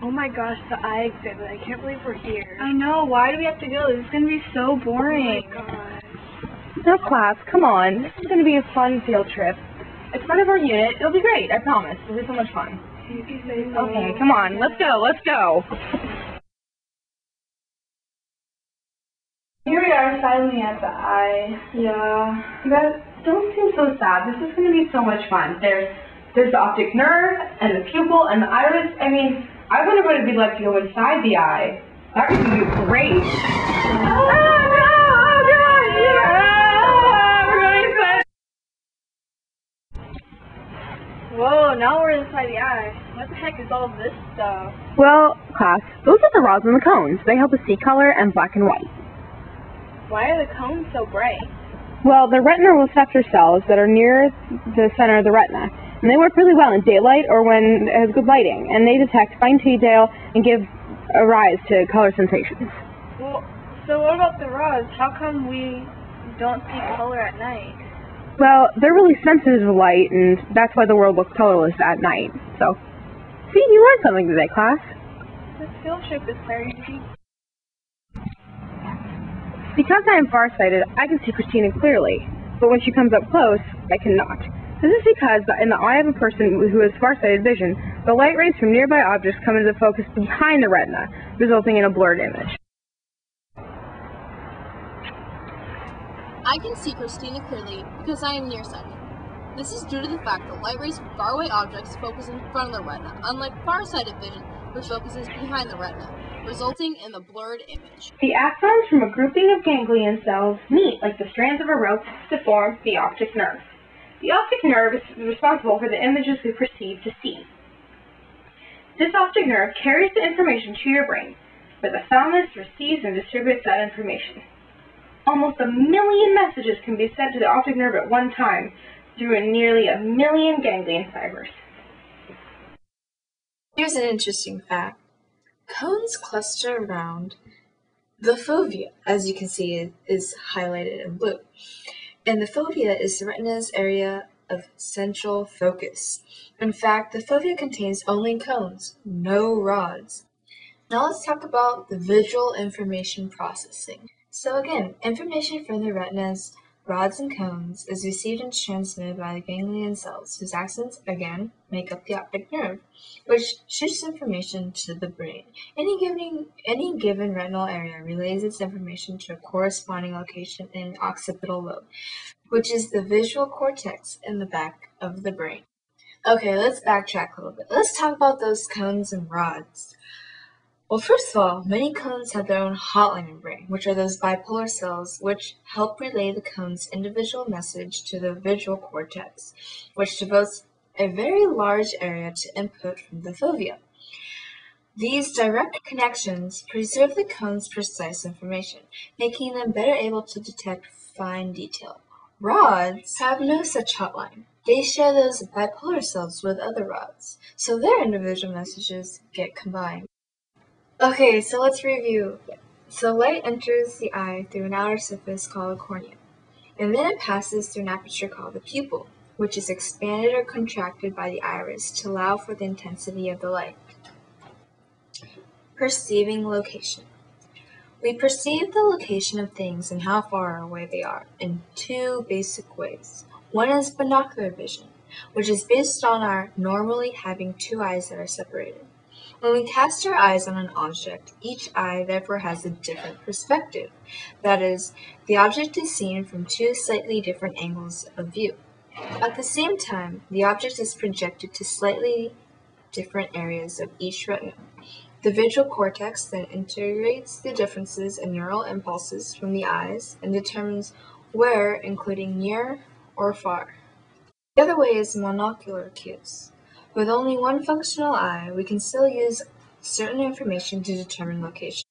Oh my gosh, the eye exhibit. I can't believe we're here. I know. Why do we have to go? This is going to be so boring. Oh my gosh. No, class, come on. This is going to be a fun field trip. It's part of our unit. It'll be great, I promise. It'll be so much fun. Okay, come on. Let's go. Let's go. Here we are, finally at the eye. Yeah. You guys, don't seem so sad. This is going to be so much fun. There's the optic nerve, and the pupil, and the iris. I mean, I wonder what it'd be like to go inside the eye. That could be great. Oh, no! Oh, God! Yeah! We're going inside. Whoa, now we're inside the eye. What the heck is all this stuff? Well, class, those are the rods and the cones. They help us see color and black and white. Why are the cones so bright? Well, they're retinoreceptor cells that are near the center of the retina. And they work really well in daylight or when it has good lighting. And they detect fine detail and give a rise to color sensations. Well, so what about the rods? How come we don't see color at night? Well, they're really sensitive to light, and that's why the world looks colorless at night. So, see, you learned something today, class. This field trip is very deep. Because I am farsighted, I can see Christina clearly. But when she comes up close, I cannot. This is because in the eye of a person who has farsighted vision, the light rays from nearby objects come into focus behind the retina, resulting in a blurred image. I can see Christina clearly because I am nearsighted. This is due to the fact that light rays from faraway objects focus in front of the retina, unlike farsighted vision, which focuses behind the retina, resulting in the blurred image. The axons from a grouping of ganglion cells meet like the strands of a rope to form the optic nerve. The optic nerve is responsible for the images we perceive to see. This optic nerve carries the information to your brain, where the thalamus receives and distributes that information. Almost 1 million messages can be sent to the optic nerve at one time through nearly 1 million ganglion fibers. Here's an interesting fact. Cones cluster around the fovea, as you can see is highlighted in blue. And the fovea is the retina's area of central focus. In fact, the fovea contains only cones, no rods. Now let's talk about the visual information processing. So again, information from the retina's rods and cones is received and transmitted by the ganglion cells, whose axons, again, make up the optic nerve, which shoots information to the brain. Any given retinal area relays its information to a corresponding location in the occipital lobe, which is the visual cortex in the back of the brain. Okay, let's backtrack a little bit. Let's talk about those cones and rods. Well, first of all, many cones have their own hotline membrane, which are those bipolar cells which help relay the cone's individual message to the visual cortex, which devotes a very large area to input from the fovea. These direct connections preserve the cone's precise information, making them better able to detect fine detail. Rods have no such hotline. They share those bipolar cells with other rods, so their individual messages get combined. Okay, so let's review. So light enters the eye through an outer surface called the cornea, and then it passes through an aperture called the pupil, which is expanded or contracted by the iris to allow for the intensity of the light. Perceiving location. We perceive the location of things and how far away they are in two basic ways. One is binocular vision, which is based on our normally having two eyes that are separated. When we cast our eyes on an object, each eye therefore has a different perspective. That is, the object is seen from two slightly different angles of view. At the same time, the object is projected to slightly different areas of each retina. The visual cortex then integrates the differences in neural impulses from the eyes and determines where, including near or far. The other way is monocular cues. With only one functional eye, we can still use certain information to determine location.